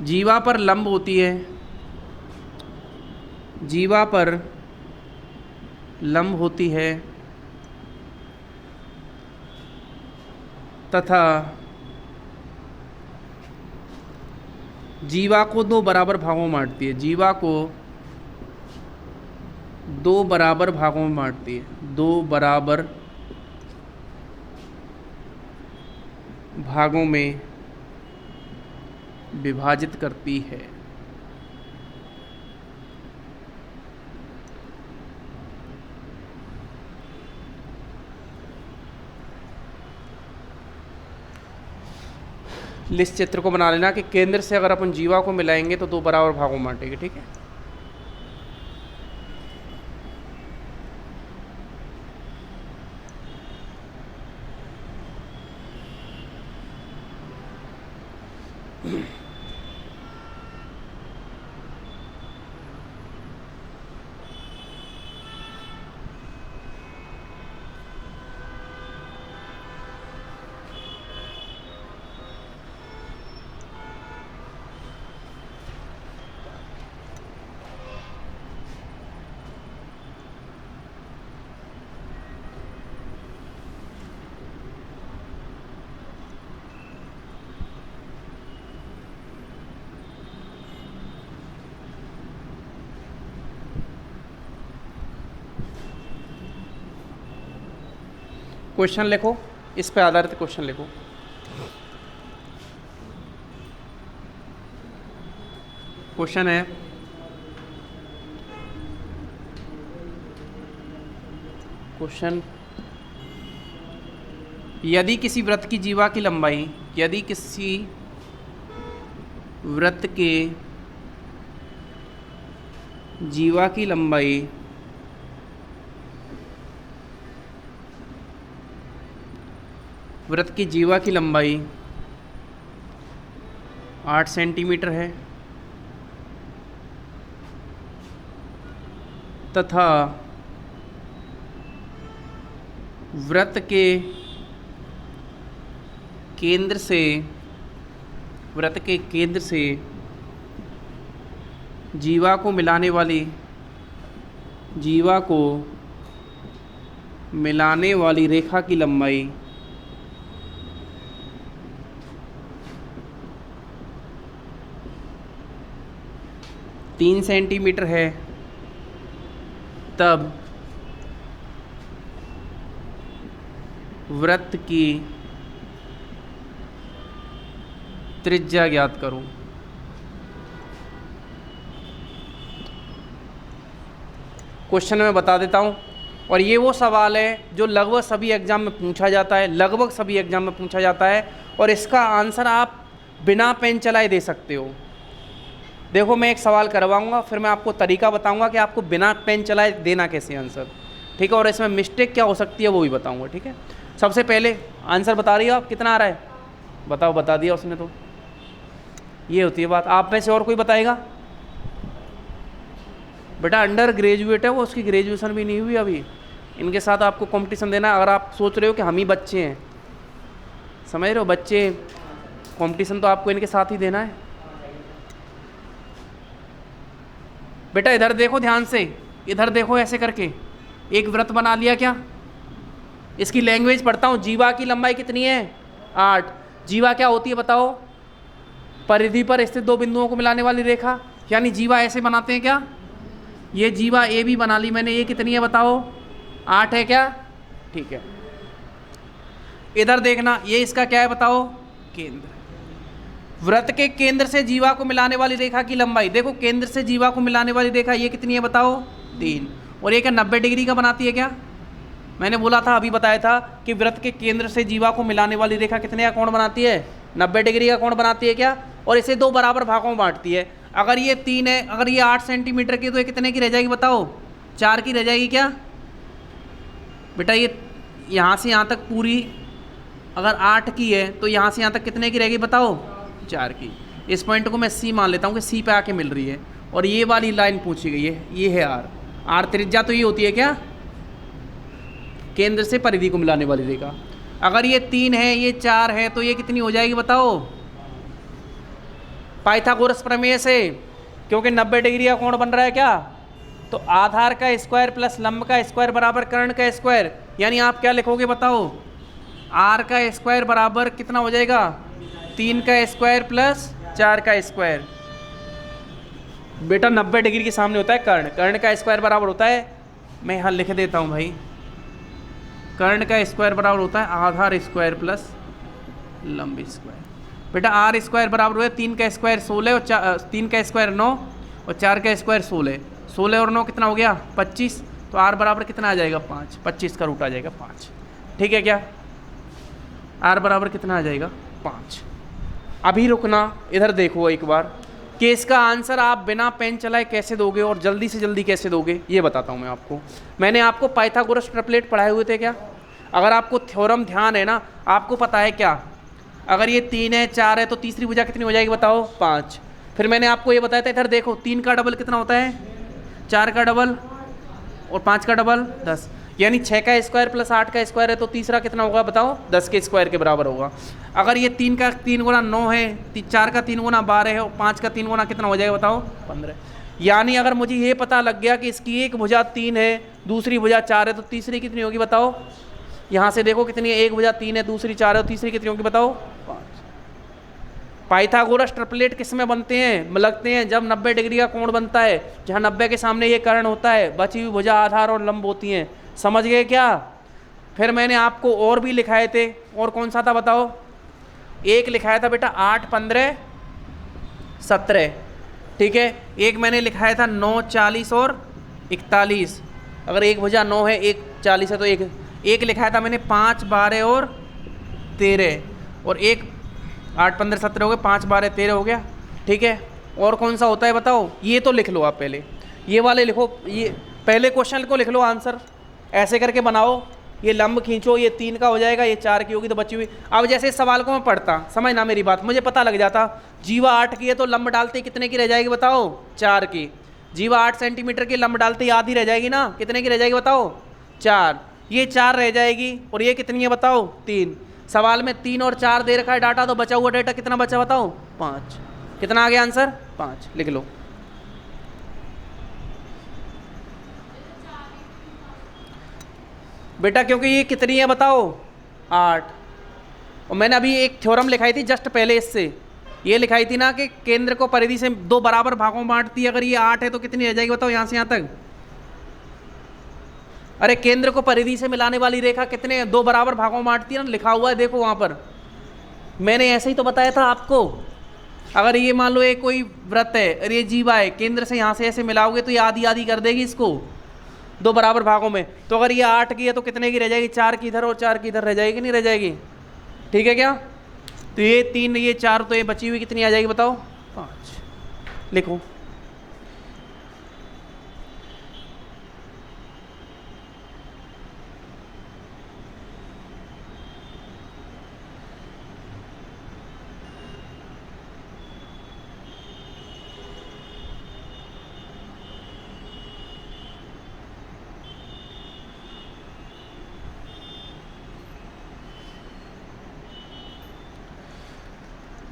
जीवा पर लंब होती है, जीवा पर लंब होती है तथा जीवा को 2 बराबर भागों में बांटती है। जीवा को 2 बराबर भागों में बांटती है, 2 बराबर भागों में विभाजित करती है। इस चित्र को बना लेना कि केंद्र से अगर अपन जीवा को मिलाएंगे तो 2 बराबर भागों में बांटेंगे, ठीक है? क्वेश्चन लिखो, इस पे आधारित क्वेश्चन लिखो। क्वेश्चन है, क्वेश्चन, यदि किसी वृत्त की जीवा की लंबाई, यदि किसी वृत्त के जीवा की लंबाई वृत्त की जीवा की लंबाई 8 सेंटीमीटर है तथा वृत्त के केंद्र से, वृत्त के केंद्र से जीवा को मिलाने वाली, जीवा को मिलाने वाली रेखा की लंबाई 3 सेंटीमीटर है, तब वृत्त की त्रिज्या ज्ञात करो। क्वेश्चन में बता देता हूँ, और ये वो सवाल है जो लगभग सभी एग्जाम में पूछा जाता है, लगभग सभी एग्जाम में पूछा जाता है, और इसका आंसर आप बिना पेन चलाए दे सकते हो। देखो मैं एक सवाल करवाऊंगा, फिर मैं आपको तरीका बताऊंगा कि आपको बिना पेन चलाए देना कैसे आंसर, ठीक है, और इसमें मिस्टेक क्या हो सकती है वो भी बताऊंगा, ठीक है। सबसे पहले आंसर बता रही हो आप, कितना आ रहा है बताओ, बता दिया उसने तो, ये होती है बात। आप में से और कोई बताएगा? बेटा अंडर ग्रेजुएट है वो, उसकी ग्रेजुएशन भी नहीं हुई अभी, इनके साथ आपको कंपटीशन देना है। अगर आप सोच रहे हो कि हम ही बच्चे हैं, समझ रहे हो, बच्चे, कंपटीशन तो आपको इनके साथ ही देना है। बेटा इधर देखो ध्यान से, इधर देखो, ऐसे करके एक वृत्त बना लिया क्या, इसकी लैंग्वेज पढ़ता हूँ। जीवा की लंबाई कितनी है? 8। जीवा क्या होती है बताओ? परिधि पर स्थित दो बिंदुओं को मिलाने वाली रेखा, यानी जीवा ऐसे बनाते हैं क्या? ये जीवा ए भी बना ली मैंने, ये कितनी है बताओ? 8 है क्या? ठीक है। इधर देखना, ये इसका क्या है बताओ? केंद्र। वृत्त के केंद्र से जीवा को मिलाने वाली रेखा की लंबाई, देखो केंद्र से जीवा को मिलाने वाली रेखा ये कितनी है बताओ? 3। और ये क्या 90 डिग्री का बनाती है क्या? मैंने बोला था, अभी बताया था कि वृत्त के केंद्र से जीवा को मिलाने वाली रेखा कितने का कोण बनाती है? 90 डिग्री का कोण बनाती है क्या? और इसे 2 बराबर भागों में बांटती है। अगर ये 3 है, अगर ये 8 सेंटीमीटर की, तो ये कितने की रह जाएगी बताओ? 4 की रह जाएगी क्या बेटा? ये यहाँ से यहाँ तक पूरी अगर 8 की है तो यहाँ से यहाँ तक कितने की रहेगी बताओ? 4 की। इस पॉइंट को मैं सी मान लेता हूँ कि सी पे आके मिल रही है, और ये वाली लाइन पूछी गई है, ये है आर। आर त्रिज्या तो ये होती है क्या? केंद्र से परिधि को मिलाने वाली रेखा। अगर ये 3 है, ये 4 है, तो ये कितनी हो जाएगी बताओ? पाइथागोरस प्रमेय से, क्योंकि 90 डिग्री का कोण बन रहा है क्या, तो आधार का स्क्वायर प्लस लंब का स्क्वायर बराबर कर्ण का स्क्वायर, यानी आप क्या लिखोगे बताओ? आर का स्क्वायर बराबर कितना हो जाएगा? 3 का स्क्वायर प्लस 4 का स्क्वायर। बेटा 90 डिग्री के सामने होता है कर्ण, कर्ण का स्क्वायर बराबर होता है, मैं यहाँ लिख देता हूँ भाई, कर्ण का स्क्वायर बराबर होता है आधार स्क्वायर प्लस लंब स्क्वायर। बेटा आर स्क्वायर बराबर हुआ है 3 का स्क्वायर 16, और 3 का स्क्वायर 9, और 4 का स्क्वायर 16। 16 और 9 कितना हो गया? 25। तो आर बराबर कितना आ जाएगा? 5। 25 का रूट आ जाएगा 5। ठीक है क्या? आर बराबर कितना आ जाएगा? 5। अभी रुकना, इधर देखो एक बार कि इसका आंसर आप बिना पेन चलाए कैसे दोगे और जल्दी से जल्दी कैसे दोगे, ये बताता हूँ मैं आपको। मैंने आपको पाइथागोरस ट्रिपलेट पढ़ाए हुए थे क्या? अगर आपको थ्योरम ध्यान है ना, आपको पता है क्या, अगर ये 3 है 4 है तो तीसरी भुजा कितनी हो जाएगी बताओ? 5। फिर मैंने आपको ये बताया था, इधर देखो 3 का डबल कितना होता है? 4 का डबल और 5 का डबल 10, यानी 6 का स्क्वायर प्लस 8 का स्क्वायर है, तो तीसरा कितना होगा बताओ? 10 के स्क्वायर के बराबर होगा। अगर ये 3 का 3 गुना 9 है, 4 का 3 गुना 12 है, और 5 का 3 गुना कितना हो जाएगा बताओ? 15। यानी अगर मुझे ये पता लग गया कि इसकी एक भुजा 3 है, दूसरी भुजा 4 है, तो तीसरी कितनी होगी बताओ? यहाँ से देखो कितनी है, एक भुजा 3 है, दूसरी 4 है, और तीसरी कितनी होगी बताओ? 5। पाइथागोरस ट्रिपलेट किस में बनते हैं? लगते हैं जब 90 डिग्री का कोण बनता है, जहाँ 90 के सामने ये कर्ण होता है, बची हुई भुजा आधार और लंब होती हैं। समझ गए क्या? फिर मैंने आपको और भी लिखाए थे, और कौन सा था बताओ? एक लिखाया था बेटा 8, 15, 17, ठीक है। एक मैंने लिखाया था 9, 40 और 41। अगर एक भुजा 9 है, एक 40 है, तो एक लिखाया था मैंने 5, 12 और 13, और एक 8, 15, 17 हो गए, 5, 12, 13 हो गया, ठीक है। और कौन सा होता है बताओ? ये तो लिख लो आप, पहले ये वाले लिखो, ये पहले क्वेश्चन को लिख लो आंसर, ऐसे करके बनाओ, ये लंब खींचो, ये 3 का हो जाएगा, ये 4 की होगी तो बची हुई। अब जैसे इस सवाल को मैं पढ़ता, समझना मेरी बात, मुझे पता लग जाता जीवा 8 की है तो लंब डालते कितने की रह जाएगी बताओ? 4 की। जीवा 8 सेंटीमीटर की, लंब डालते आधी रह जाएगी ना, कितने की रह जाएगी बताओ? 4। ये 4 रह जाएगी, और ये कितनी है बताओ? 3। सवाल में 3 और 4 दे रखा है डाटा, तो बचा हुआ डाटा कितना बचा बताओ? 5। कितना आ गया आंसर? 5। लिख लो। बेटा क्योंकि ये कितनी है बताओ? 8। और मैंने अभी एक थ्योरम लिखाई थी जस्ट पहले इससे, ये लिखाई थी ना कि केंद्र को परिधि से 2 बराबर भागों में बांटती है। अगर ये 8 है तो कितनी रह जाएगी बताओ यहाँ से यहाँ तक? अरे केंद्र को परिधि से मिलाने वाली रेखा कितने 2 बराबर भागों में बांटती है ना, लिखा हुआ है देखो वहाँ पर, मैंने ऐसे ही तो बताया था आपको। अगर ये मान लो एक कोई वृत्त है और ये जीवा है, केंद्र से यहाँ से ऐसे मिलाओगे तो ये आधी आधी कर देगी इसको 2 बराबर भागों में। तो अगर ये 8 की है तो कितने की रह जाएगी? 4 की इधर और 4 की इधर रह जाएगी, नहीं रह जाएगी? ठीक है क्या? तो ये 3, ये 4, तो ये बची हुई कितनी आ जाएगी बताओ? 5। लिखो।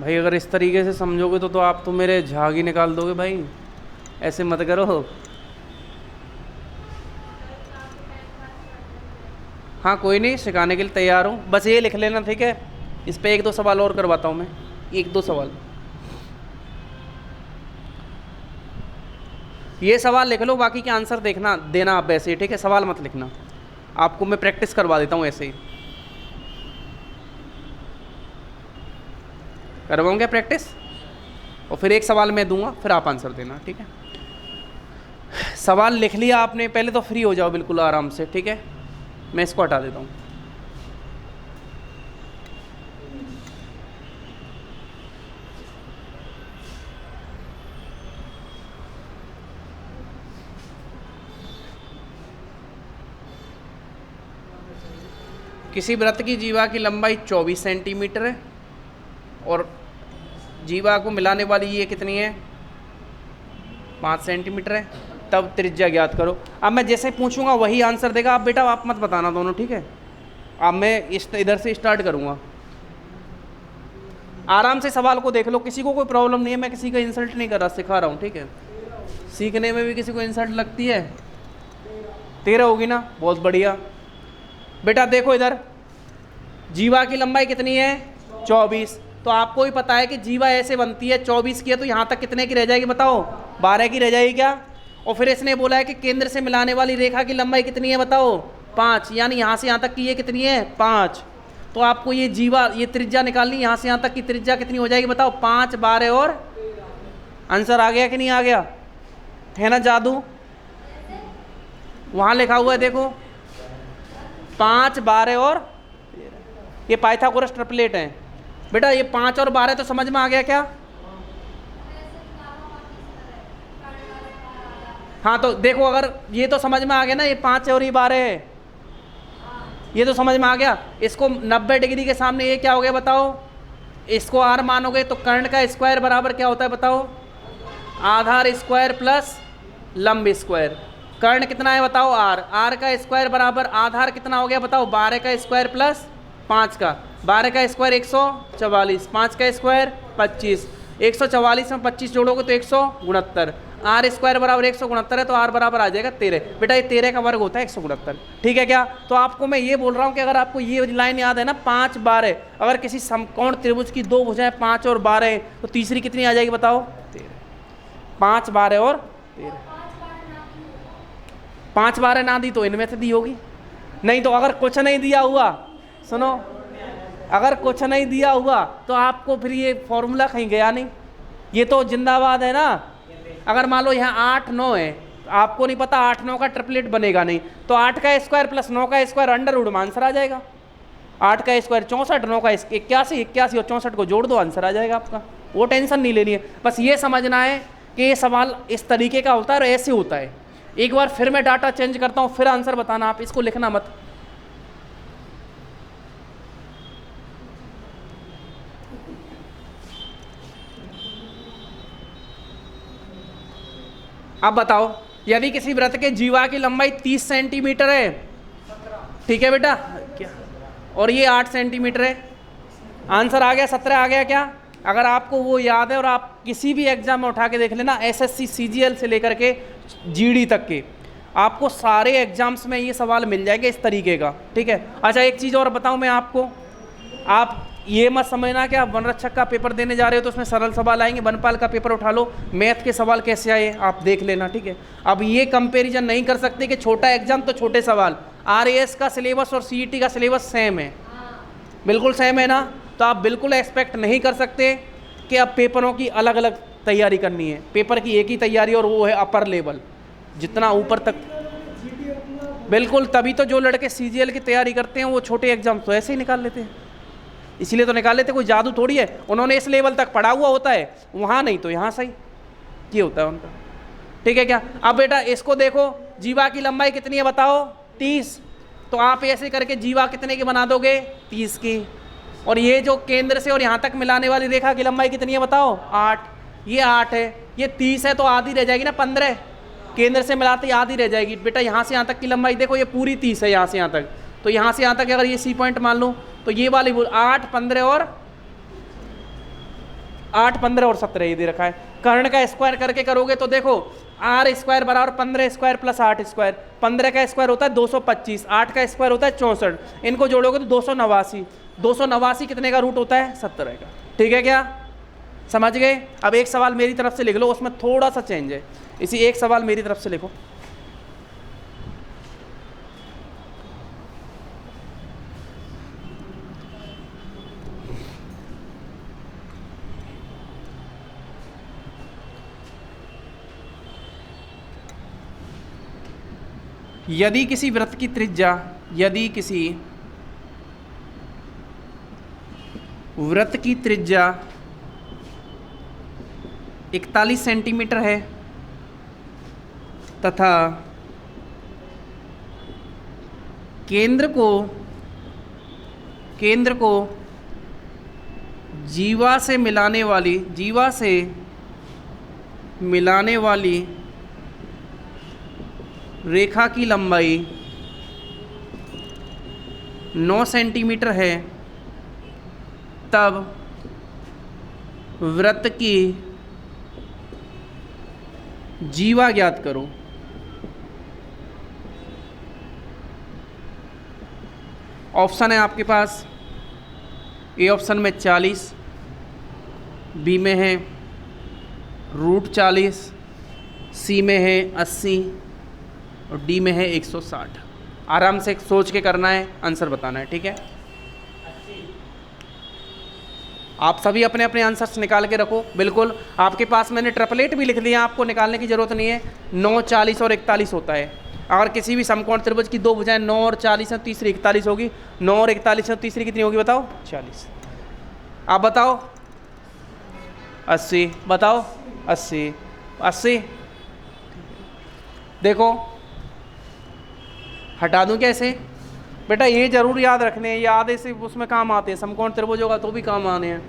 भाई अगर इस तरीके से समझोगे तो आप तो मेरे झाग ही निकाल दोगे भाई, ऐसे मत करो। हाँ कोई नहीं, सिखाने के लिए तैयार हूँ, बस ये लिख लेना, ठीक है। इस पे 1-2 सवाल और करवाता हूँ मैं, 1-2 सवाल। ये सवाल लिख लो, बाकी के आंसर देखना देना आप वैसे ही, ठीक है। सवाल मत लिखना, आपको मैं प्रैक्टिस करवा देता हूँ ऐसे ही। करवाऊँगा प्रैक्टिस, और फिर एक सवाल मैं दूंगा, फिर आप आंसर देना, ठीक है। सवाल लिख लिया आपने, पहले तो फ्री हो जाओ बिल्कुल आराम से, ठीक है। मैं इसको हटा देता हूँ। किसी वृत्त की जीवा की लंबाई 24 सेंटीमीटर है, और जीवा को मिलाने वाली ये कितनी है? 5 सेंटीमीटर है। तब त्रिज्या ज्ञात करो। अब मैं जैसे पूछूंगा वही आंसर देगा, आप बेटा आप मत बताना दोनों, ठीक है। अब मैं इधर से स्टार्ट करूंगा, आराम से सवाल को देख लो, किसी को कोई प्रॉब्लम नहीं है, मैं किसी का इंसल्ट नहीं कर रहा, सिखा रहा हूँ, ठीक है। सीखने में भी किसी को इंसल्ट लगती है? 13 होगी ना, बहुत बढ़िया। बेटा देखो इधर, जीवा की लंबाई कितनी है? 24। तो आपको ही पता है कि जीवा ऐसे बनती है, 24 की है, तो यहाँ तक कितने की रह जाएगी बताओ? 12 की रह जाएगी क्या? और फिर इसने बोला है कि केंद्र से मिलाने वाली रेखा की लंबाई कितनी है बताओ? 5, यानी यहाँ से यहाँ तक की ये कितनी है? 5। तो आपको ये जीवा, ये त्रिज्या निकालनी, यहाँ से यहाँ तक की त्रिज्या कितनी हो जाएगी बताओ? 5, 12 और आंसर आ गया कि नहीं आ गया? है ना जादू? वहाँ लिखा हुआ है देखो, 5, 12 और ये पाइथागोरस ट्रिपलेट है बेटा। ये 5 और 12 तो समझ में आ गया क्या? हाँ तो देखो, अगर ये तो समझ में आ गया ना, ये 5 और ये 12 है, ये तो समझ में आ गया। इसको 90 डिग्री के सामने ये क्या हो गया बताओ? इसको आर मानोगे तो कर्ण का स्क्वायर बराबर क्या होता है बताओ? आधार स्क्वायर प्लस लंब स्क्वायर। कर्ण कितना है बताओ? आर। आर का स्क्वायर बराबर आधार कितना हो गया बताओ? 12 का स्क्वायर प्लस 5 का। 12 का स्क्वायर 144, 5 का स्क्वायर 25, 144 में 25 जोड़ोगे तो 169। आर स्क्वायर बराबर 169 है, तो आर बराबर आ जाएगा 13। बेटा ये 13 का वर्ग होता है 169, ठीक है क्या? तो आपको मैं ये बोल रहा हूँ कि अगर आपको ये लाइन याद है ना, 5, 12, अगर किसी समकोण त्रिभुज की 2 भुजाएं 5 और 12 है, तो तीसरी कितनी आ जाएगी बताओ? 13। 5, 12 और 13। 5, 12 ना दी तो इनमें से दी होगी, नहीं तो अगर कुछ नहीं दिया हुआ, सुनो, अगर कुछ नहीं दिया हुआ तो आपको फिर ये फॉर्मूला कहीं गया नहीं, ये तो जिंदाबाद है ना। अगर मान लो यहाँ 8 9 है, आपको नहीं पता 8 9 का ट्रिपलेट बनेगा नहीं, तो 8 का स्क्वायर प्लस 9 का स्क्वायर अंडर रूट में आंसर आ जाएगा। 8 का स्क्वायर 64, 9 का 81, 81 और 64 को जोड़ दो, आंसर आ जाएगा आपका। वो टेंशन नहीं लेनी है, बस ये समझना है कि ये सवाल इस तरीके का होता है और ऐसे होता है। एक बार फिर मैं डाटा चेंज करता हूँ, फिर आंसर बताना, आप इसको लिखना मत। अब बताओ, यदि किसी वृत्त के जीवा की लंबाई 30 सेंटीमीटर है, ठीक है बेटा, क्या, और ये 8 सेंटीमीटर है, आंसर आ गया 17 आ गया क्या? अगर आपको वो याद है, और आप किसी भी एग्जाम में उठा के देख लेना, एसएससी सीजीएल से लेकर के जीडी तक के, आपको सारे एग्जाम्स में ये सवाल मिल जाएंगे इस तरीके का, ठीक है। अच्छा एक चीज़ और बताऊं मैं आपको, आप ये मत समझना कि आप वनरक्षक का पेपर देने जा रहे हो तो उसमें सरल सवाल आएंगे, वनपाल का पेपर उठा लो, मैथ के सवाल कैसे आए आप देख लेना, ठीक है। अब ये कंपैरिजन नहीं कर सकते कि छोटा एग्जाम तो छोटे सवाल, आरएएस का सिलेबस और सीईटी का सिलेबस सेम है, बिल्कुल सेम है ना, तो आप बिल्कुल एक्सपेक्ट नहीं कर सकते कि अब पेपरों की अलग अलग तैयारी करनी है। पेपर की एक ही तैयारी और वो है अपर लेवल, जितना ऊपर तक, बिल्कुल। तभी तो जो लड़के सीजीएल की तैयारी करते हैं वो छोटे एग्जाम तो ऐसे ही निकाल लेते हैं, इसीलिए तो निकाल लेते, कोई जादू थोड़ी है, उन्होंने इस लेवल तक पढ़ा हुआ होता है, वहाँ नहीं तो यहाँ सही, ये होता है उनका, ठीक है क्या। अब बेटा इसको देखो, जीवा की लंबाई कितनी है बताओ? 30, तो आप ऐसे करके जीवा कितने की बना दोगे? 30 की। और ये जो केंद्र से और यहाँ तक मिलाने वाली रेखा की लंबाई कितनी है बताओ? 8, ये 8 है, ये 30 है, तो आधी रह जाएगी ना, 15 केंद्र से मिलाते ही आधी रह जाएगी बेटा। यहाँ से यहाँ तक की लंबाई देखो, ये पूरी 30 है यहाँ से यहाँ तक, तो यहाँ से यहाँ तक अगर ये सी पॉइंट मान लूँ तो ये वाली 8 15 और 17 ये दे रखा है। कर्ण का स्क्वायर करके करोगे तो देखो आर स्क्वायर बराबर 15 स्क्वायर प्लस 8 स्क्वायर, 15 का स्क्वायर होता है 225, 8 का स्क्वायर होता है 64, इनको जोड़ोगे तो 289, 289 कितने का रूट होता है? 17 का, ठीक है क्या, समझ गए। अब एक सवाल मेरी तरफ से लिख लो, उसमें थोड़ा सा चेंज है, इसी एक सवाल मेरी तरफ से लिखो। यदि किसी वृत्त की त्रिज्या, यदि किसी वृत्त की त्रिज्या 41 सेंटीमीटर है तथा केंद्र को जीवा से मिलाने वाली रेखा की लंबाई 9 सेंटीमीटर है, तब वृत्त की जीवा ज्ञात करो। ऑप्शन है आपके पास, ए ऑप्शन में 40, बी में है √40, सी में है 80 और डी में है 160। आराम से सोच के करना है, आंसर बताना है, ठीक है। आप सभी अपने अपने आंसर्स निकाल के रखो, बिल्कुल। आपके पास मैंने ट्रिपलेट भी लिख दिया, आपको निकालने की जरूरत नहीं है। 9 40 और 41 होता है। अगर किसी भी समकोण त्रिभुज की दो भुजाएं 9 और 40 हैं, तीसरी 41 होगी। 9 और 41 है, तीसरी कितनी होगी बताओ? 40। आप बताओ? 80। बताओ? 80 80। देखो हटा दूं कैसे बेटा? ये जरूर याद रखने हैं, ये आधे से उसमें काम आते हैं, समकोण त्रिभुज होगा तो भी काम आने हैं।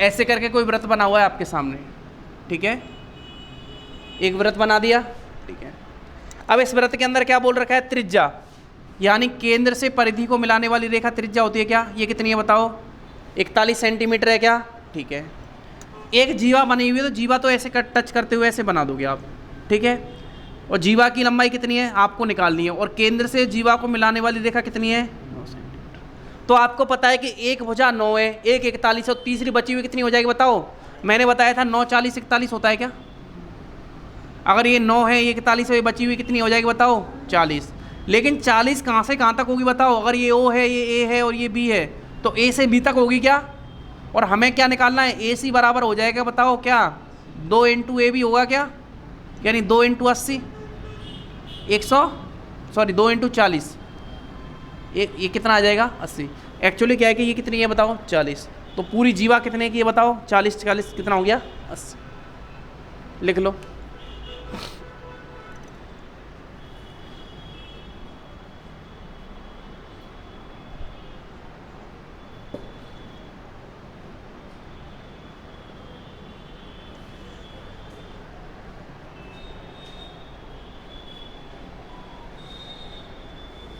ऐसे करके कोई व्रत बना हुआ है आपके सामने, ठीक है, एक व्रत बना दिया, ठीक है। अब इस व्रत के अंदर क्या बोल रखा है? त्रिज्या, यानी केंद्र से परिधि को मिलाने वाली रेखा त्रिज्या होती है क्या? ये कितनी है बताओ? 41 सेंटीमीटर है क्या? ठीक है। एक जीवा बनी हुई है, तो जीवा तो ऐसे टच करते हुए ऐसे बना दोगे आप, ठीक है। और जीवा की लंबाई कितनी है आपको निकालनी है, और केंद्र से जीवा को मिलाने वाली रेखा कितनी है? 9 सेंटीमीटर। तो आपको पता है कि एक भुजा 9 है, एक 41 और तीसरी बची हुई कितनी हो जाएगी बताओ? मैंने बताया था 9, 40, 41 होता है क्या? अगर ये 9 है, ये 41 है, ये बची हुई कितनी हो जाएगी बताओ? 40। लेकिन 40 कहाँ से कहाँ तक होगी बताओ? अगर ये O है, ये A है और ये B है, तो A से B तक होगी क्या? और हमें क्या निकालना है? AC बराबर हो जाएगा बताओ क्या? 2 इंटू AB होगा क्या? यानी 2 इंटू 80, 2 इंटू 40, ये कितना आ जाएगा? 80। एक्चुअली क्या है कि ये कितनी है बताओ? 40। तो पूरी जीवा कितने की है बताओ? 40 40 कितना हो गया? 80। लिख लो।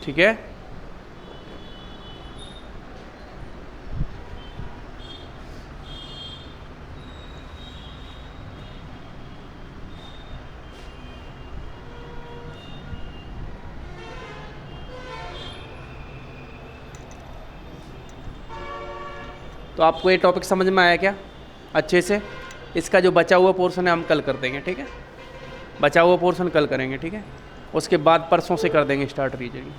ठीक है, तो आपको ये टॉपिक समझ में आया क्या अच्छे से? इसका जो बचा हुआ पोर्शन है हम कल कर देंगे, ठीक है? बचा हुआ पोर्शन कल करेंगे, ठीक है? उसके बाद परसों से कर देंगे स्टार्ट रीजनिंग।